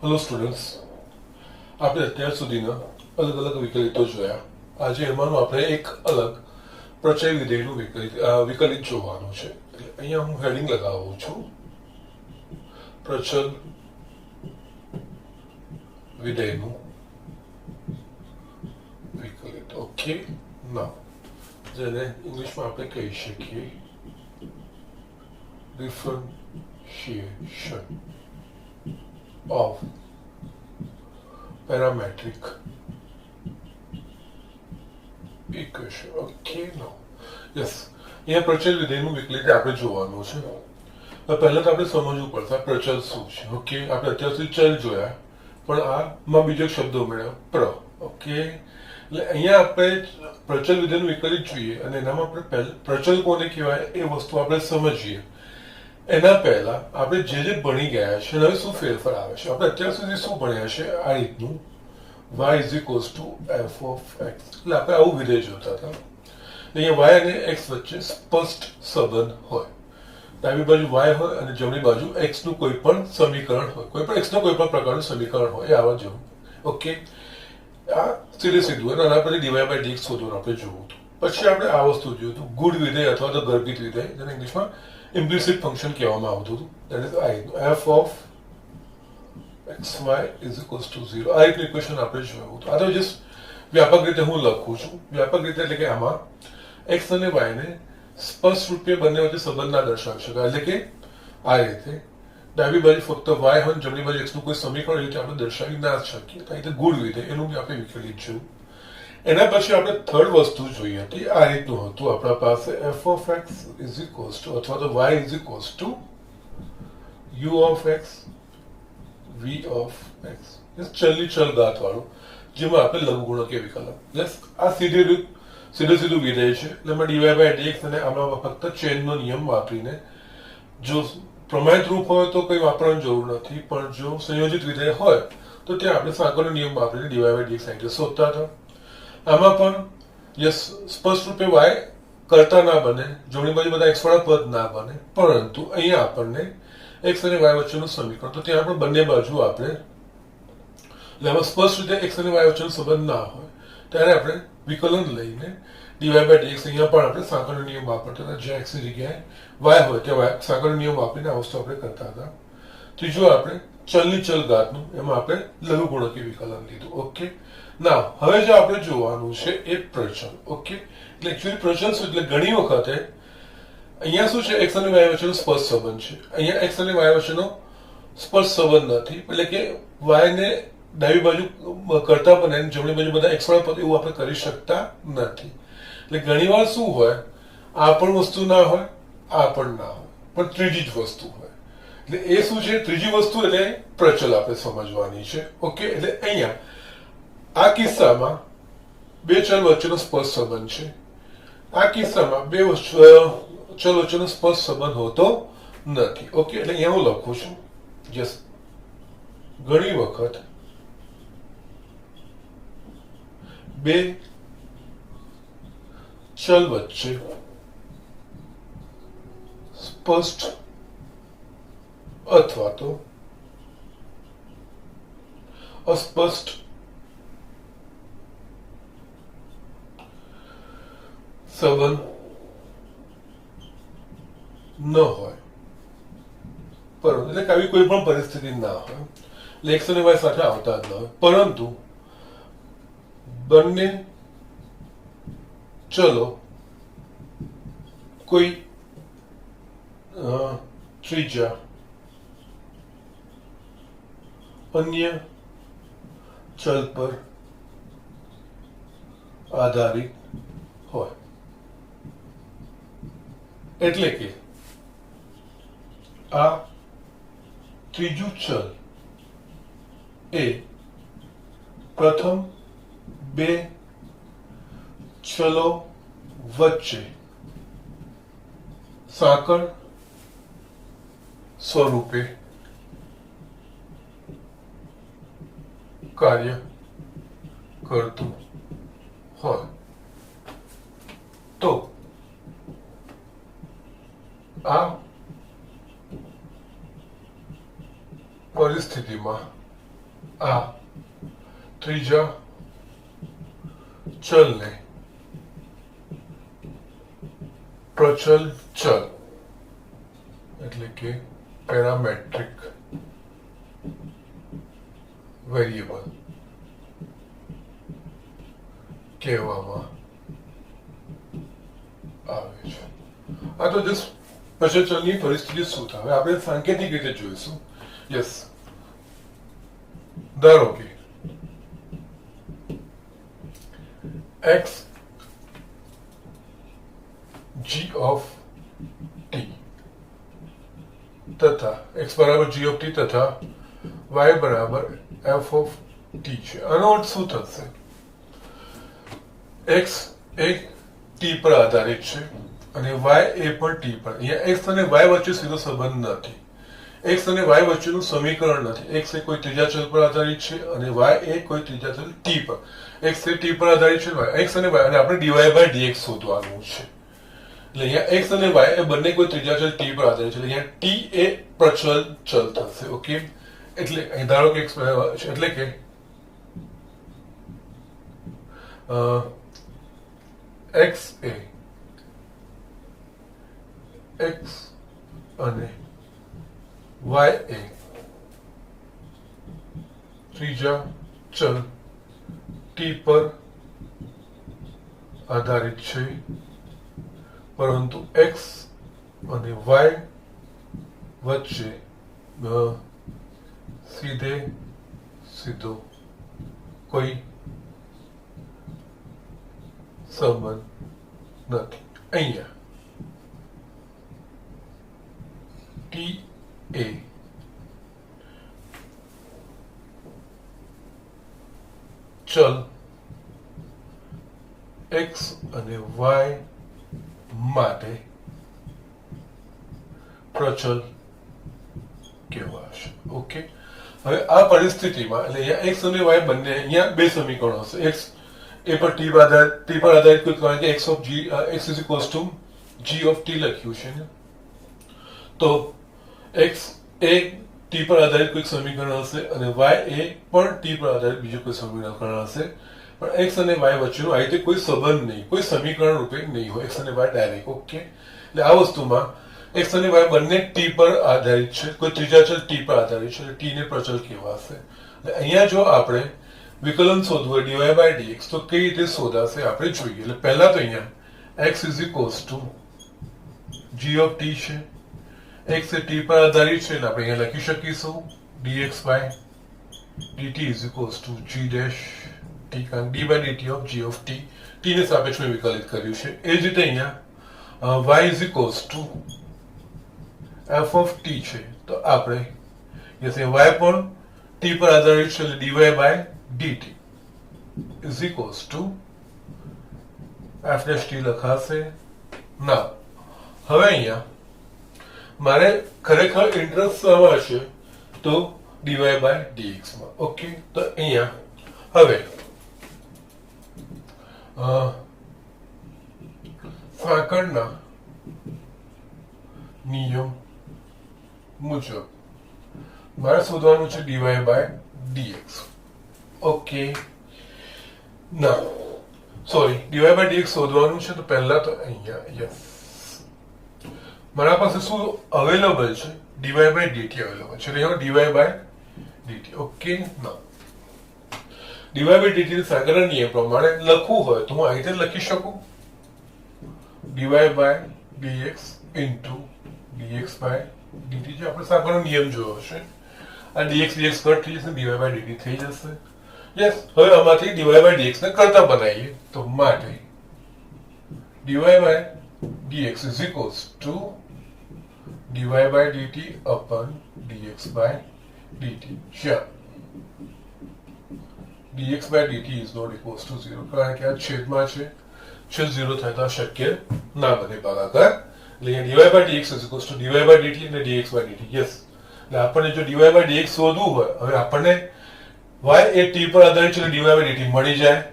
Hello students, આપણે અત્યાર સુધીના અલગ અલગ વિકલિતો જોયા. આજે એમાંનું આપણે એક અલગ પ્રચય વિધેયનું વિકલિત જોવાનું છે. એટલે અહીંયા હું હેડિંગ લગાવું છું, પ્રચલ વિધેયનું વિકલિત. ઓકે, ના જેને ઇંગ્લિશમાં આપણે કહી શકીએ differentiation of parametric equation. Okay, now yes, અહીંયા પ્રચલ વિધેયનું વિકલિત આપણે જોવાનું છે. પહેલા તો આપણે સમજવું પડશે પ્રચલ શું છે. ઓકે, આપણે અત્યાર સુધી ચલ જોયા, પણ આમાં બીજો શબ્દ ઉમેર્યો પ્ર. ઓકે, એટલે અહીંયા આપણે પ્રચલ વિધેયનું વિકલિત જોઈએ અને એનામાં આપણે પ્રચલ કોને કહેવાય એ વસ્તુ આપણે સમજીએ. એના પહેલા આપણે જે ભણી ગયા છે હવે શું ફેરફાર આવે છે. આપણે અત્યાર સુધી શું ભણ્યા છે, આ રીતનું y is equals two f of x. એટલે આપણે આવું વિધેય જોતા હતા. અહીંયા y અને x વચ્ચે સ્પષ્ટ સંબંધ હોય. ડાબી બાજુ y હોય અને જમણી બાજુ x નું કોઈ પણ સમીકરણ હોય, કોઈ પણ x નું કોઈ પણ પ્રકારનું સમીકરણ હોય, એ આવા જેવું. ઓકે, આ સીધું અને આના પછી dy બાય dx શોધવાનું આપણે જોવું હતું. પછી આપણે આ વસ્તુ જોયું હતું, ગુડ વિધેય અથવા તો ગર્ભિત વિધેય, જેને ઇંગ્લિશમાં implicit ફંક્શન કહેવામાં આવતું હતું. that is f of xy is equals to 0. આ રીતનું ઇક્વેશન આપણે જોયું હતું. આ તો જસ્ટ વ્યાપક રીતે હું લખું છું. વ્યાપક રીતે એટલે કે આમાં x અને y ને સ્પષ્ટ રૂપે બંને વચ્ચે સંબંધ ના દર્શાવી શકાય. એટલે કે આ રીતે ડાબી બાજુ ફક્ત y હોય, જમણી બાજુ x નું કોઈ સમીકરણ રીતે આપણે દર્શાવી ના શકીએ. આ રીતે ગુડ વિધેય એનું બી આપણે વિકલિત જોયું. એના પછી આપણે થર્ડ વસ્તુ જોઈ હતી, આ રીતનું હતું આપણા પાસે f of x is equals to અથવા તો y is equals to u of x v of x. ચલની ચલ ઘાત વાળું, જેમાં આપણે લઘુગુણકીય વિકલન. આ સીધું વિધેય છે. એટલે dy by dx અને આમાં ફક્ત ચેનનો નિયમ વાપરીને, જો પ્રમાણિત રૂપ હોય તો કંઈ વાપરવાની જરૂર નથી, પણ જો સંયોજિત વિધેય હોય તો ત્યાં આપણે સાંકળનો નિયમ વાપરીને dy by dx શોધતા હતા. આમાં પણ યસ, સ્પષ્ટ રૂપે y કરતા ના બને, જમણી બાજુ બધા x વાળા પદ ના બને, પરંતુ અહીંયા આપણને x અને y વચ્ચેનું સમીકરણ, તો ત્યાં આપણે બંને બાજુ આપણે, એટલે આમાં સ્પષ્ટ રીતે x અને y વચ્ચેનો સંબંધ ના હોય ત્યારે આપણે વિકલન લઈને dy by dx અહીંયા પણ આપણે સાંકળનો નિયમ વાપરતા હતા. જ્યાં x ની જગ્યાએ y હોય ત્યાં સાંકળનો નિયમ વાપરીને આ વસ્તુ આપણે કરતા હતા. ત્રીજું આપણે ચલની ચલ ઘાતનું, એમાં આપણે લઘુગુણકીય વિકલન લીધું. ઓકે, ના હવે જો આપણે જોવાનું છે એ પ્રચલ. ઓકે, એટલે એકચ્યુઅલી પ્રચલ શું, એટલે ઘણી વખતે અહીંયા શું છે, x અને y વચ્ચેનો સ્પષ્ટ સંબંધ છે. અહીંયા x અને y વચ્ચેનો સ્પષ્ટ સંબંધ નથી, એટલે કે y ને ડાબી બાજુ કરતા બને, જમણી બાજુ બધા x વાળા પદ, એવું આપણે કરી શકતા નથી. એટલે ઘણી વાર શું હોય, આ પણ વસ્તુ ના હોય, આ પણ ના હોય, પણ ત્રીજી જ વસ્તુ હોય. એટલે એ શું છે, ત્રીજી વસ્તુ એટલે પ્રચલ આપણે સમજવાની છે. ઓકે, એટલે અહીંયા આ કિસ્સામાં બે ચલ વચ્ચેનો સ્પષ્ટ સંબંધ છે. આ કિસ્સામાં બે ચલ વચ્ચેનો સ્પષ્ટ સંબંધ હોતો નથી. ઓકે, એટલે અહીંયા હું લખું છું, જસ્ટ ઘણી વખત બે ચલ વચ્ચે સ્પષ્ટ અથવા તો અસ્પષ્ટ સંબંધ ન હોય, પરંતુ એટલે કે આવી કોઈ પણ પરિસ્થિતિ ના હોય, એટલે x અને y સાથે આવતા જ ન હોય, પરંતુ બંને ચલો કોઈ ત્રીજા અન્ય ચલ પર આધારિત હોય. એટલે કે આ ત્રીજું ચલ એ પ્રથમ બે ચલો વચ્ચે સાંકળ સ્વરૂપે કાર્ય કરતું હોય તો આ પરિસ્થિતિમાં આ ત્રીજા ચલને પ્રચલ ચલ એટલે કે પેરામેટ્રિક વેરિયેબલ કહેવામાં આવે છે. આ તો જસ્ટ પ્રચલ ચલની પરિસ્થિતિ શું થાય હવે આપણે સાંકેતિક રીતે જોઈશું. યસ, ધારો કે x g of t તથા x બરાબર g of t તથા y બરાબર f of t છે. આનો અર્થ શું થશે? x એ t પર આધારિત છે અને y એ પણ t પર. અહીંયા x અને y વચ્ચે સીધો સંબંધ નથી. x અને y વચ્ચેનું સમીકરણ નથી. x એ કોઈ ત્રીજા ચલ પર આધારિત છે અને y એ કોઈ ત્રીજા ચલ t પર. x એ t પર આધારિત છે, x અને y અને આપણે dy by dx શોધવાનું છે. એટલે અહીંયા x અને y એ બંને કોઈ ત્રીજા ચલ t પર આધારિત છે. અહીંયા t એ પ્રચલ ચલ થશે. ઓકે, એટલે અહીં ધારો કે x એટલે કે x એ x અને y એ ત્રીજા ચલ t પર આધારિત છે, પરંતુ x અને y વચ્ચે સીધો કોઈ સંબંધ નથી. અહીંયા t એ ચલ x અને y માટે પ્રચલ કહેવાશે. ઓકે, હવે આ પરિસ્થિતિમાં એટલે અહીંયા x અને y બંને અહીંયા બે સમીકરણો હશે. x એ પર t પર આધારિત કોઈ કારણ કે x of g x is equals to g of t લખ્યું છે ને, તો x એ t પર આધારિત કોઈ સમીકરણ હશે અને y એ પણ t પર આધારિત બીજું કોઈ સમીકરણ હશે, પણ x અને y વચ્ચેનું આ રીતે કોઈ સંબંધ નહીં, કોઈ સમીકરણ રૂપે નહીં હોય x અને y ડાયરેક્ટ. ઓકે, એટલે આ વસ્તુમાં x અને y બંને t પર આધારિત છે, કોઈ ત્રીજા ચલ t પર આધારિત છે, એટલે t ને પ્રચલ કહેવાશે. એટલે અહીંયા જો આપણે વિકલન શોધવું હોય dy by dx તો કઈ રીતે શોધાશે આપણે જોઈએ. એટલે પહેલા તો અહીંયા x is equals to g of t છે, x એ t પર આધારિત છે એટલે આપણે અહીંયા લખી શકીશું dx by dt is equals to g dash t, કારણ d by dt of g of t, t ને સાપેક્ષમાં વિકલિત કર્યું છે. એ જ રીતે અહીંયા y is equals to f of t છે, તો આપણે y પણ t પર આધારિત છે એટલે dy by dt is equals to f dash t લખાશે. ના, હવે અહીંયા મારે ખરેખર ઇન્ટરેસ્ટ શેમાં છે તો dy by dx માં. ઓકે, તો અહીંયા હવે સાંકળના નિયમ મુજબ મારે શોધવાનું છે dy by dx. ઓકે, ના સોરી, dy by dx શોધવાનું છે તો પહેલા તો અહીંયા યસ મારા પાસે શું અવેલેબલ છે? dy by dt અવેલેબલ છે, એટલે dy by dt. ઓકે, ના dy by dt ને સાંકળના નિયમ પ્રમાણે લખવું હોય તો હું આ રીતે લખી શકું dy by dx into dx by dt. જે આપણે સાંકળનો નિયમ જોયો છે, આ dx dx કટ થઈ જશે, dy by dt થઈ જશે. યસ, હવે આમાંથી dy by dx ને કરતા બનાવીએ તો માટે dy by dx is equals to dy by dt upon dx by dt. Sure, dx by dt is not equals to 0, કારણ કે આ છેદમાં છે, છેદ 0 થાય તો શક્ય ના બને ભાગાકાર. એટલે dy by dx is equals to dy by dt અને dx by dt. યસ, એટલે આપણને જો dy by dx શોધવું હોય, હવે આપણને y એ t પર આધારિત છે એટલે dy by dt મળી જાય,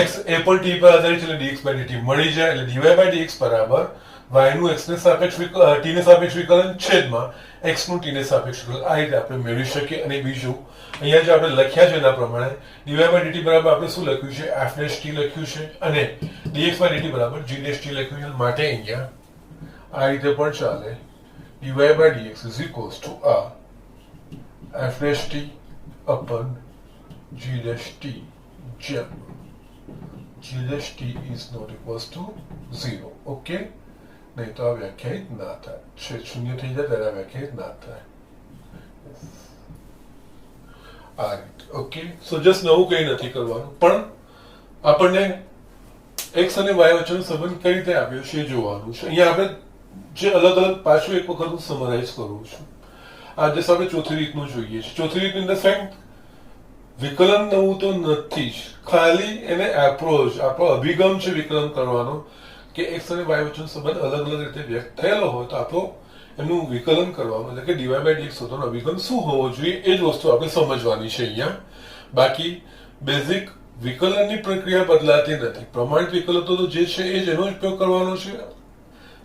x એ પણ t પર આધારિત છે એટલે dx by dt મળી જાય. એટલે dy by dx બરાબર y નું x ને સાપેક્ષ t ને સાપેક્ષ વિકલન છેદમાં x નું t ને સાપેક્ષ વિકલન. આ રીતે આપણે મેળવી શકીએ. અને બીજું અહીંયા જે આપણે લખ્યા છે એના પ્રમાણે dy/dt બરાબર આપણે શું લખ્યું છે f dash t લખ્યું છે અને dx/dt બરાબર g dash t લખ્યું છે માટે અહીંયા આ રીતે પણ ચાલે dy/dx is equals to f dash t upon g dash t જેમ g dash t is not equals to 0. Okay, નહીં તો આ વ્યાખ્યાયિત ના થાય છે, શૂન્ય થઈ જાય ત્યારે આ વ્યાખ્યાયિત ના થાય આ રીતે. ઓકે, સો જસ્ટ નવું કઈ નથી કરવાનું, પણ આપણને x અને y વચ્ચેનો સંબંધ કઈ રીતે આપ્યો છે એ જોવાનું છે. અહીંયા આપણે જે અલગ અલગ પાછું એક વખત હું સમરાઇઝ કરું છું. આજે આપણે ચોથી રીતનું જોઈએ છે. ચોથી રીતની અંદર ફ્રેન્ડ વિકલન નવું તો નથી જ, ખાલી એને એપ્રોચ, આપણો અભિગમ છે વિકલન કરવાનો કે x અને y વચ્ચેનો સંબંધ અલગ અલગ રીતે વ્યક્ત થયેલો હોય તો આપણો એનું વિકલન કરવાનું એટલે કે dy/dx શોધવાનો અભિગમ શું હોવો જોઈએ એ જ વસ્તુ આપણે સમજવાની છે અહીંયા. બાકી બેઝિક વિકલનની પ્રક્રિયા બદલાતી નથી. પ્રમાણિત વિકલતો તો જે છે એ જ એનો ઉપયોગ કરવાનો છે.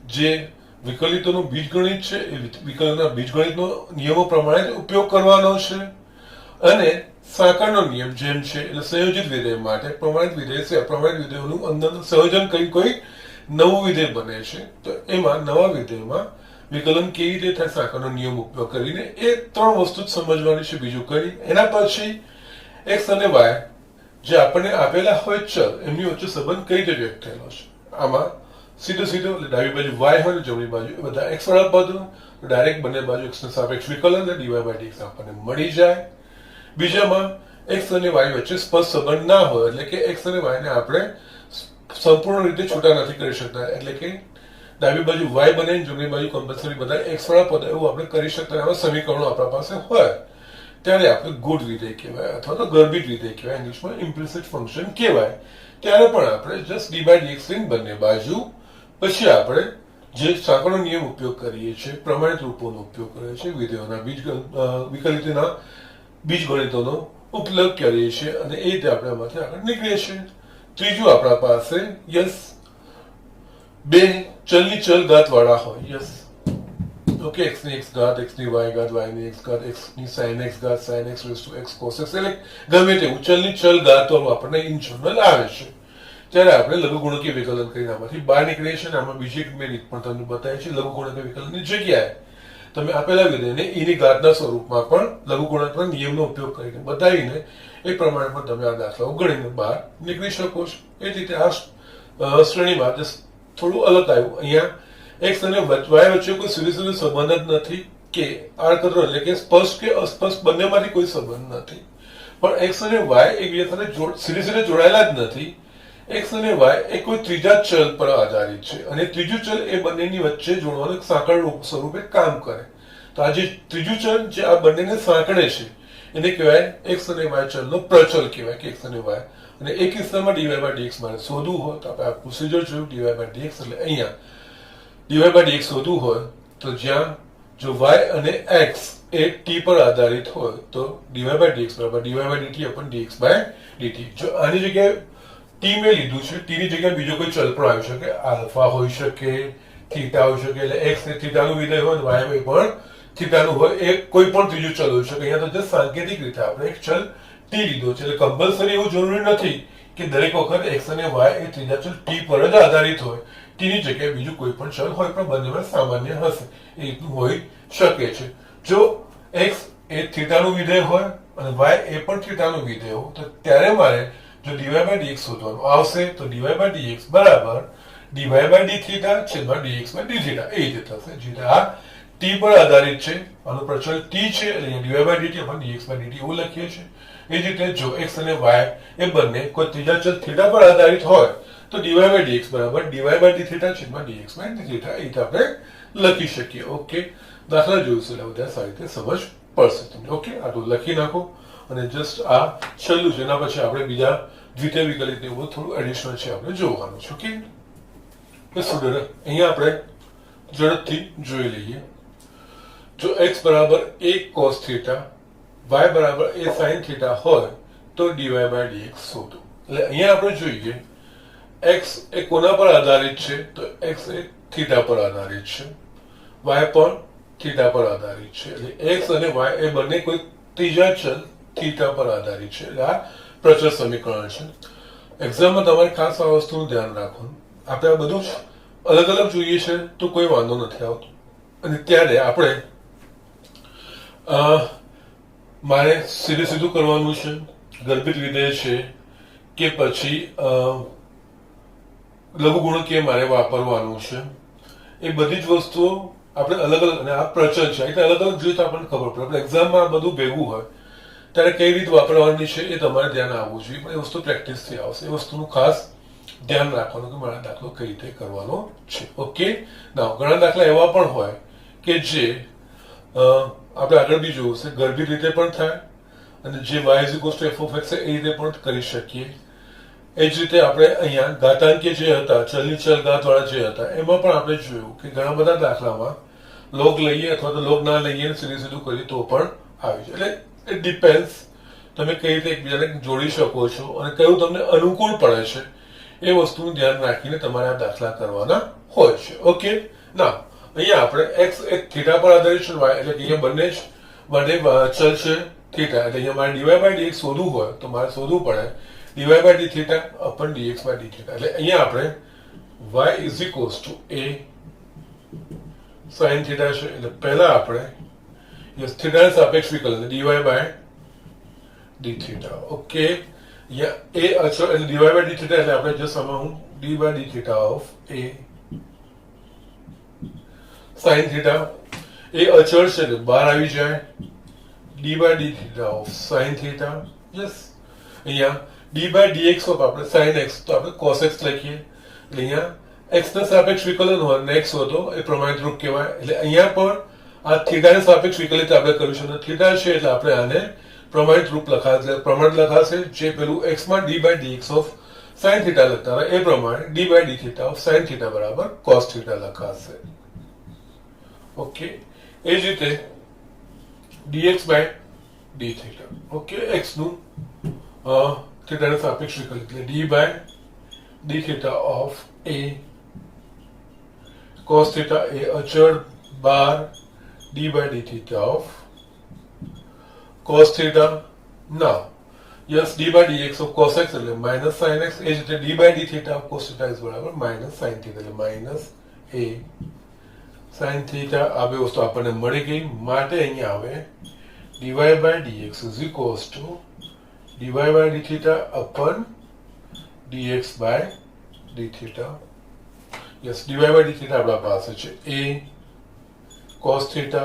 જે વિકલિતોનું બીજગણિત છે એ વિકલનના બીજગણિતનો નિયમો પ્રમાણે ઉપયોગ કરવાનો છે. અને સાંકળનો નિયમ જેમ છે એટલે સંયોજિત વિધેય માટે પ્રમાણિત વિધેય છે અપ્રમાણિત વિધેયોનું અંદરનું સંયોજન કરી કોઈ નવું વિધેય બને છે. તો એમાં નવા વિધેયમાં વિકલન કેવી રીતે થાય સાંકળનો નિયમ ઉપયોગ કરીને એ ત્રણ વસ્તુ જ સમજવાની છે, બીજું કરી. એના પછી x અને y જે આપણને આપેલા હોય ચલ એમની વચ્ચે સંબંધ કઈ રીતે વ્યક્ત થયેલો છે. આમાં સીધો સીધો એટલે ડાબી બાજુ y હોય જમણી બાજુ એ બધા x વાળા પદ, ડાયરેક્ટ બંને બાજુ x ના સાપેક્ષ વિકલન dy/dx આપણને મળી જાય. બીજામાં x અને y વચ્ચે સ્પષ્ટ સંબંધ ના હોય એટલે કે x અને y ને આપણે સંપૂર્ણ રીતે છૂટા નથી કરી શકતા, એટલે કે ડાબી બાજુ y બને જમણી બાજુ કમ્પલસરી બધા x વાળા પદ એવું આપણે કરી શકતા. આવા સમીકરણો આપણા પાસે હોય ત્યારે આપણે ગુડ વિધેય કહેવાય અથવા તો ગર્ભિત વિધેય કહેવાય, ઇંગ્લિશમાં ઇમ્પ્લિસિટ ફંક્શન કહેવાય. ત્યારે પણ આપણે જસ્ટ d/dx લઈને બંને બાજુ પછી આપણે જે સાંકળનો નિયમ ઉપયોગ કરીએ છીએ, પ્રમાણિત રૂપોનો ઉપયોગ કરીએ છીએ, વિધેયોના વિકલિતના બીજગણિતોનો ઉપયોગ કરીએ છીએ અને એ રીતે આપણે આમાંથી આગળ નીકળીએ છીએ. ત્રીજું આપણા પાસે યસ બે ચલની ચલ ઘાત વાળા હોય. યસ ઓકે, x ની x ઘાત, x ની y ઘાત, y ની x ઘાત, x ની sin x ઘાત, sin x raised to x cos x, એટલે ગમે તેવું ચલની ચલ ઘાત વાળું આપણને ઇન જનરલ આવે છે. ત્યારે આપણે લઘુગુણકીય વિકલન કરીને આમાંથી બહાર નીકળીએ છીએ. આમાં બીજી એક મેં રીત પણ તમને બતાવી છે. લઘુગુણકીય વિકલનની જગ્યાએ તમે આપેલા વિધેયને ઈની ઘાતના સ્વરૂપમાં પણ લઘુગુણકના નિયમનો ઉપયોગ કરીને બતાવીને એ પ્રમાણે પણ તમે આ દાખલાઓ ગણીને બહાર નીકળી શકો છો. એ રીતે આ શ્રેણીમાં થોડું અલગ આવ્યું. અહીંયા x અને y વચ્ચે કોઈ સીધો સીધો સંબંધ જ નથી કે આડકતરો એટલે કે સ્પષ્ટ કે અસ્પષ્ટ બંનેમાંથી કોઈ સંબંધ નથી. પણ x અને y એકબીજા સાથે સીધે સીધે જોડાયેલા જ નથી. x અને y એ કોઈ ત્રીજા ચલ પર આધારિત છે અને ત્રીજું ચલ એ બંનેની વચ્ચે જોડવાનું એક સાંકળ સ્વરૂપે કામ કરે. તો આ જે ત્રીજું ચલ જે આ બંનેને સાંકળે છે એને કહેવાય x અને y ચલનો પ્રચલ કહેવાય કે x અને y. અને એક કિસ્સામાં dy/dx મારે શોધવું હોય તો આપણે આ પ્રોસિજર જોયું dy/dx એટલે અહીંયા dy/dx શોધવું હોય તો જ્યાં જો y અને x એ t પર આધારિત હોય તો dy/dx બરાબર dy/dt upon dx/dt. જો આની જગ્યાએ t મેં લીધું છે, t ની જગ્યાએ બીજો કોઈ ચલ પણ આવી શકે, આલ્ફા હોઈ શકે, થીટા હોઈ શકે, એટલે x ને થીટાનું વિધેય હોય y પણ થીટાનું હોય, એ કોઈ પણ ત્રીજું ચલ હોઈ શકે. અહીંયા તો સાંકેતિક રીતે આપણે એક ચલ t લીધો છે એટલે કમ્પલસરી એવું જરૂરી નથી કે દરેક વખત x અને y એ ત્રીજા ચલ t પર જ આધારિત હોય. t ની જગ્યાએ બીજું કોઈ પણ ચલ હોય પણ બંનેમાં સામાન્ય હશે એ રીતનું હોઈ શકે છે. જો x એ થીટાનું વિધેય હોય અને y એ પણ થીટાનું વિધેય હોય તો ત્યારે મારે જો dy/dx શોધવાનું આવશે તો dy/dx બરાબર dy/dθ છેદમાં dx/dθ એ રીતે થશે. જે આ t પર આધારિત છે, આનો પ્રચલ t છે એટલે dy/dt આપણે dx/dt એવું લખીએ છીએ. એ જ રીતે જો x અને y એ બંને કોઈ ત્રીજા ચલ થીટા પર આધારિત હોય તો dy/dx બરાબર dy/dθ છેદમાં dx/dθ એ રીતે આપણે લખી શકીએ. ઓકે, દાખલા જોઈશું એટલે બધા સારી રીતે સમજ પડશે તમને. ઓકે, આટલું લખી નાખો અને જસ્ટ આ છેલ્લું છે, એના પછી આપણે બીજા દ્વિતીય વિકલિત ને એવું થોડું એડિશનલ છે આપણે જોવાનું છે. ઓકે, તો સ્ટુડન્ટ અહીંયા આપણે ઝડપથી જોઈ લઈએ. જો x બરાબર a cos થીટા, y બરાબર a sin થીટા હોય તો dy/dx શોધો. એટલે અહીંયા આપણે જોઈએ x એ કોના પર આધારિત છે તો x એ થીટા પર આધારિત છે, y પણ થીટા પર આધારિત છે. એટલે x અને y એ બંને કોઈ ત્રીજા ચલ થીટા પર આધારિત છે. એટલે આ પ્રચળ સમીકરણ છે. એક્ઝામમાં તમારે ખાસ આ વસ્તુનું ધ્યાન રાખવાનું. આપણે આ બધું જ અલગ અલગ જોઈએ છે તો કોઈ વાંધો નથી આવતો. અને ત્યારે આપણે મારે સીધું કરવાનું છે, ગર્ભિત વિધેય છે કે પછી લઘુગુણકીય મારે વાપરવાનું છે. એ બધી જ વસ્તુઓ આપણે અલગ અલગ, અને આ પ્રચળ છે એટલે અલગ અલગ જોઈએ તો આપણને ખબર પડે. આપણે એક્ઝામમાં આ બધું ભેગું હોય ત્યારે કઈ રીતે વાપરવાની છે એ તમારે ધ્યાન આવવું જોઈએ. પણ એ વસ્તુ પ્રેક્ટિસથી આવશે. એ વસ્તુનું ખાસ ધ્યાન રાખવાનું કે મારા દાખલો કઈ રીતે કરવાનો છે. ઓકે, ના ઘણા દાખલા એવા પણ હોય કે જે આપણે આગળ બી જોયું છે, ગર્ભિત રીતે પણ થાય અને જે y f of x છે એ રીતે પણ કરી શકીએ. એ જ રીતે આપણે અહીંયા ઘાતાંકીય જે હતા, ચલની ચલ ઘાત વાળા જે હતા, એમાં પણ આપણે જોયું કે ઘણા બધા દાખલામાં લોગ લઈએ અથવા તો લોગ ના લઈએ સીધું કરીએ તો પણ આવી જાય. એટલે ઇટ ડિપેન્ડ્સ તમે કઈ રીતે એકબીજાને જોડી શકો છો અને કયું તમને અનુકૂળ પડે છે એ વસ્તુનું ધ્યાન રાખીને તમારે આ દાખલા કરવાના હોય છે. ઓકે, ના અહીંયા આપણે x એક થીટા પર આધારિત છે, y એટલે કે અહીંયા બંને જ માટે ચલ છે થીટા. એટલે અહીંયા મારે dy by dx શોધવું હોય તો મારે શોધવું પડે dy by d theta upon dx by d theta. એટલે અહીંયા આપણે y is equals to a sin theta છે. એટલે પહેલા આપણે થીટા ના સાપેક્ષ વિકલન dy by d theta. Okay, અહીંયા a અચળ એટલે dy by d theta એટલે આપણે જસ્ટ આમાં હું d by d theta of a sin theta. એ અચળ છે એટલે બહાર આવી જાય d by d theta of sin theta. Yes, અહીંયા d by dx of આપણે sin x તો આપણે cos x લખીએ. એટલે અહીંયા x ના સાપેક્ષ વિકલન હોય ને x હોય તો એ પ્રમાણિત રૂપ કહેવાય. એટલે અહીંયા પણ આ થીટા ના સાપેક્ષ વિકલિત આપણે કર્યું છે. થીટા છે એટલે આપણે આને પ્રમાણિત રૂપ લખાશે, પ્રમાણિત લખાશે જે પેલું x માં d by dx of sin theta લખતા હોય એ પ્રમાણે d by d theta of sin theta બરાબર cos theta લખાશે. ઓકે, એ જ રીતે dx by d theta. Okay, x નું થીટા ના સાપેક્ષ વિકલિત એટલે d by d theta of a cos theta એ અચળ બાર d by d theta of cos theta. Now yes, d by dx of cos x એટલે minus sin x. એ જ રીતે d by d theta of cos theta is બરાબર minus sin theta એટલે minus a sin theta. આ બે વસ્તુ આપણને મળી ગઈ. માટે અહીંયા આવે dy by dx is equals to dy by d theta upon dx by d theta. Yes, dy by d theta આપણા પાસે છે a cos theta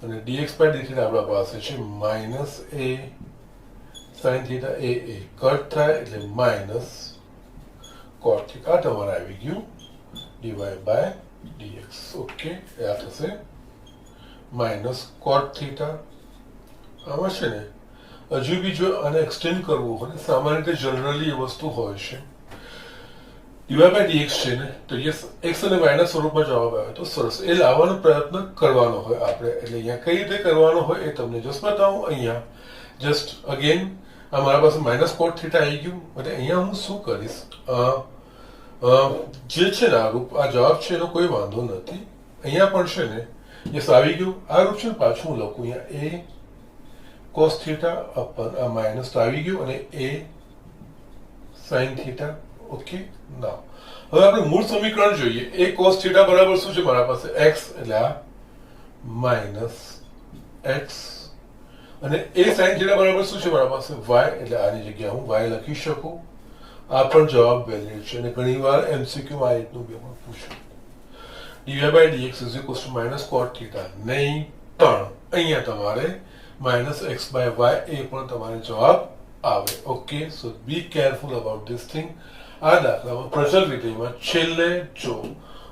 અને dx by d theta આપણા પાસે છે minus a sin theta. a cut થાય એટલે minus cot theta. આ તમારે આવી ગયું dy by dx. ઓકે, આ થશે minus cot theta. આમાં છે ને હજુ બી જો આને એક્સટેન્ડ કરવું હોય, સામાન્ય રીતે જનરલી એ વસ્તુ હોય છે dy by dx છે ને તો યસ x અને y ના સ્વરૂપમાં જવાબ આવે તો સરસ. એ લાવવાનો પ્રયત્ન કરવાનો હોય આપણે. એટલે અહીંયા કઈ રીતે કરવાનો હોય એ તમને જસ્ટ બતાવું. અહીંયા જસ્ટ અગેન આ મારા પાસે માઇનસ કોટ થીટા આવી ગયું. એટલે અહીંયા હું શું કરીશ, જે છે ને આ રૂપ, આ જવાબ છે એનો કોઈ વાંધો નથી. અહીંયા પણ છે ને યસ આવી ગયું આ રૂપ છે. પાછું હું લખું અહીંયા a cos theta upon આ માઇનસ તો આવી ગયું અને a sin theta. ઓકે, ના હવે આપણે મૂળ સમીકરણ જોઈએ. a cos theta બરાબર શું છે મારા પાસે x એટલે આ માઇનસ x અને a sin theta બરાબર શું છે મારા પાસે y એટલે આની જગ્યાએ હું y લખી શકું. આ પણ જવાબ વેલિડ છે અને ઘણીવાર MCQ માં આ રીતનું બે પણ પૂછ્યું. dy by dx is equals to minus cot theta નહીં, પણ અહીંયા તમારે minus x by y એ પણ તમારે જવાબ આવે. Okay, so be careful about this thing. આ દાખલામાં પ્રચલ વિધેયમાં છેલ્લે જો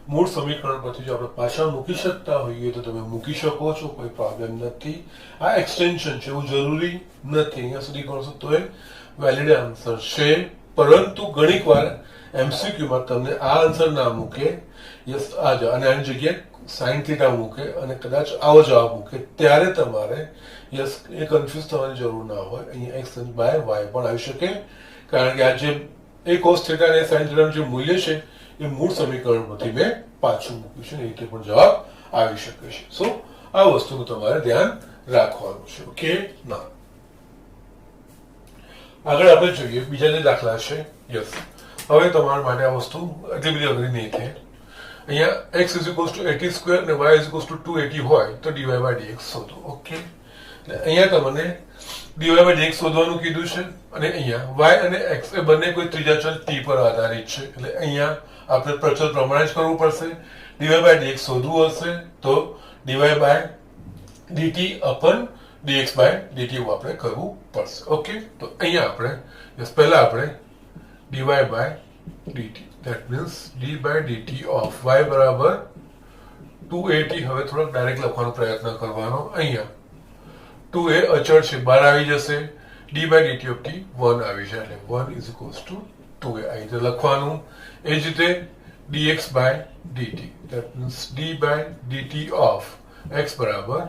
મૂળ સમીકરણ પરથી જો આપણે પાછા મૂકી શકતા હોઈએ તો તમે મૂકી શકો છો, કોઈ પ્રોબ્લેમ નથી. આ એક્સટેન્શન છે એવું જરૂરી નથી, અહીંયા સુધી કરશો તો એ વેલિડ આન્સર છે. પરંતુ ઘણીક વાર MCQ માં તમને આ આન્સર ના મૂકે, યસ આ જ અને આની જગ્યાએ sin theta મૂકે અને કદાચ આવો જવાબ મૂકે ત્યારે તમારે યસ એ કન્ફ્યુઝ થવાની જરૂર ના હોય. અહીંયા x by y પણ આવી શકે કારણ કે આ જે a cos theta અને sin theta નું જે મૂલ્ય છે એ મૂળ સમીકરણ પરથી મેં પાછું મૂક્યું છે. એ રીતે પણ જવાબ આવી શકે છે. સો આ વસ્તુનું તમારે ધ્યાન રાખવાનું છે. ઓકે, ના આગળ આપણે જોઈએ બીજા જે દાખલા છે. યસ, હવે તમારા માટે આ વસ્તુ એટલી બધી અઘરી નહીં થાય. અહીંયા x is equals two 80 square અને y ઇઝ ઇક્વલ્સ ટુ 280 હોય તો dy બાય dx શોધો. ઓકે, અહીંયા તમને dy બાય dx શોધવાનું કીધું છે અને અહીંયા y અને x એ બંને કોઈ ત્રીજા ચલ t પર આધારિત છે. એટલે અહીંયા આપણે પ્રચલ પ્રમાણે જ કરવું પડશે. dy બાય dx શોધવું હશે તો dy બાય dt અપન dx બાય dt આપણે કરવું પડશે. ઓકે, તો અહીંયા આપણે પહેલા આપણે dy by dt, that means d by dt of y બરાબર 280. હવે થોડોક ડાયરેક્ટ લખવાનો પ્રયત્ન કરવાનો. અહીંયા 2 એ અચળ છે, બહાર આવી જશે. d by dt of t 1 આવી જાય એટલે 1 is equals to 2a આ રીતે લખવાનું. એ જ રીતે dx by dt, that means d by dt of x બરાબર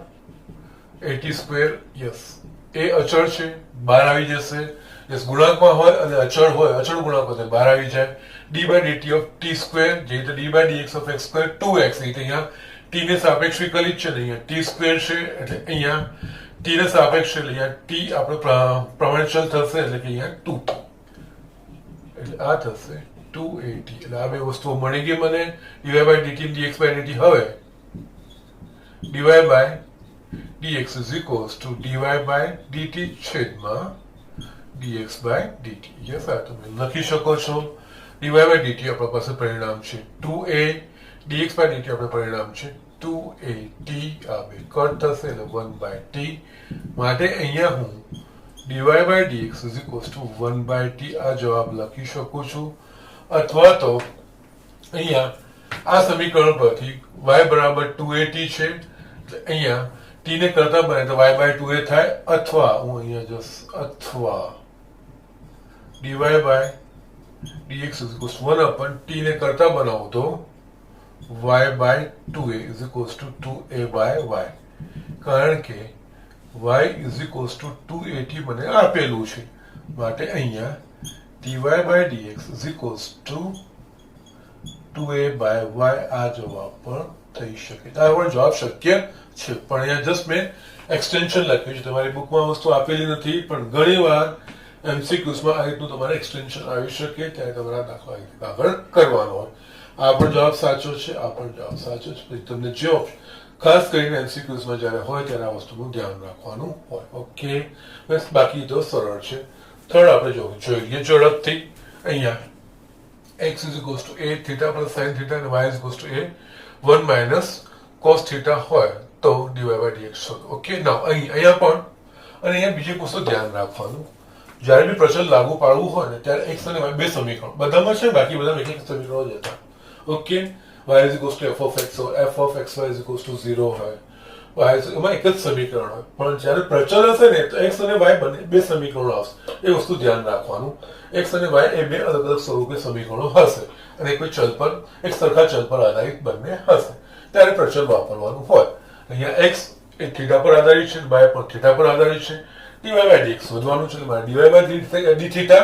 80 સ્ક્વેર. યસ, એ અચળ છે, બહાર આવી જશે. યસ, ગુણાંકમાં હોય અને અચળ હોય, અચળ ગુણાંક હોય બહાર આવી જાય. d by dt of t square, જે રીતે d by dx of x square 2x. અહીંયા t ને સાપેક્ષ વિકલિત છે ને અહીંયા t સ્ક્વેર છે એટલે અહીંયા t ને સાપેક્ષ છે એટલે અહીંયા t આપણો પ્રમાણચલ થશે એટલે કે અહીંયા 2 એટલે આ થશે 280. એટલે આ બે વસ્તુઓ મળી ગઈ મને, dy by dt dx by dt. હવે dy by dx is equals to dy by dt છેદમાં dx by dt. યસ, આ તમે લખી શકો છો. dy by dt આપણા પાસે પરિણામ છે 2a, dx by dt આપણે પરિણામ છે 2at. આ બે કટ થશે એટલે 1 by t. માટે અહીંયા હું dy by dx is equals to 1 by t આ જવાબ લખી શકું છું. અથવા તો અહીંયા આ સમીકરણ પરથી y બરાબર 2at છે એટલે અહીંયા t ને કરતા બને તો y by 2a થાય. અથવા હું અહીંયા જસ્ટ અથવા dy by dx is equals to 1 upon t ને કરતા બનાવું તો y by 2a is equals to 2a by y. કારણ કે y is equals to 280 મને આપેલું છે માટે અહીંયા dy by dx is equals to 2a by y આ જવાબ પણ થઈ શકે. આ પણ જવાબ શક્ય છે, પણ અહીંયા જસ્ટ મેં એક્સટેન્શન લખ્યું છે. તમારી બુકમાં વસ્તુ આપેલી નથી, પણ ઘણીવાર એમસીક્યુઝમાં આ રીતનું તમારે એક્સટેન્શન આવી શકે ત્યારે તમારા દાખલા આગળ કરવાનો હોય. આ પણ જવાબ સાચો છે, આ પણ જવાબ સાચો છે. તમને જે ખાસ કરીને એમસીક્યુઝમાં જ્યારે હોય ત્યારે આ વસ્તુનું ધ્યાન રાખવાનું હોય. ઓકે, બસ બાકી તો સરળ છે. થર્ડ આપણે જોઈએ ઝડપથી. અહીંયા x is equals to a theta plus sin theta and y is equals to a 1 minus cos theta હોય તો dy by dx શોધો. ઓકે, નાઉ અહીંયા પણ અને અહીંયા બીજી વસ્તુ ધ્યાન રાખવાનું. જ્યારે બી પ્રચલ લાગુ પાડવું હોય ને ત્યારે x અને y બે સમીકરણ બધામાં છે, બાકી બધામાં એક સમીકરણો જ હતા. Okay, y is equals to f of x or f of xy is equals to 0 હોય, એમાં એક જ સમીકરણ હોય. પણ જ્યારે પ્રચલ હશે ને તો x અને y બંને બે સમીકરણો આવશે. એ વસ્તુ ધ્યાન રાખવાનું. x અને y એ બે અલગ અલગ સ્વરૂપે સમીકરણો હશે અને કોઈ ચલ પર એક સરખા ચલ પર આધારિત બંને હશે ત્યારે પ્રચલ વાપરવાનું હોય. અહીંયા x એ થીટા પર આધારિત છે, y પણ થીટા પર આધારિત છે. dy by dx શોધવાનું છે, મારે dy by d theta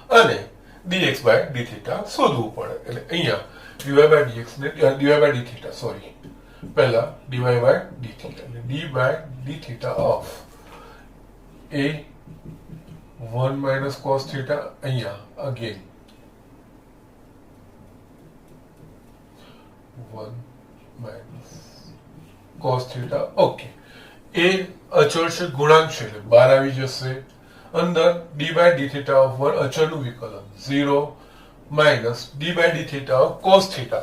અને dx by d theta શોધવું પડે. એટલે અહીંયા dy by dx ને dy by d theta sorry પહેલા dy by d theta એટલે d by d theta of a 1 minus cos theta. અહીંયા again 1 minus cos theta. Okay, એ અચળ છે, ગુણાંક છે એટલે બહાર આવી જશે. અંદર d by d theta of 1 અચળનું વિકલન 0 minus d by d theta of cos theta.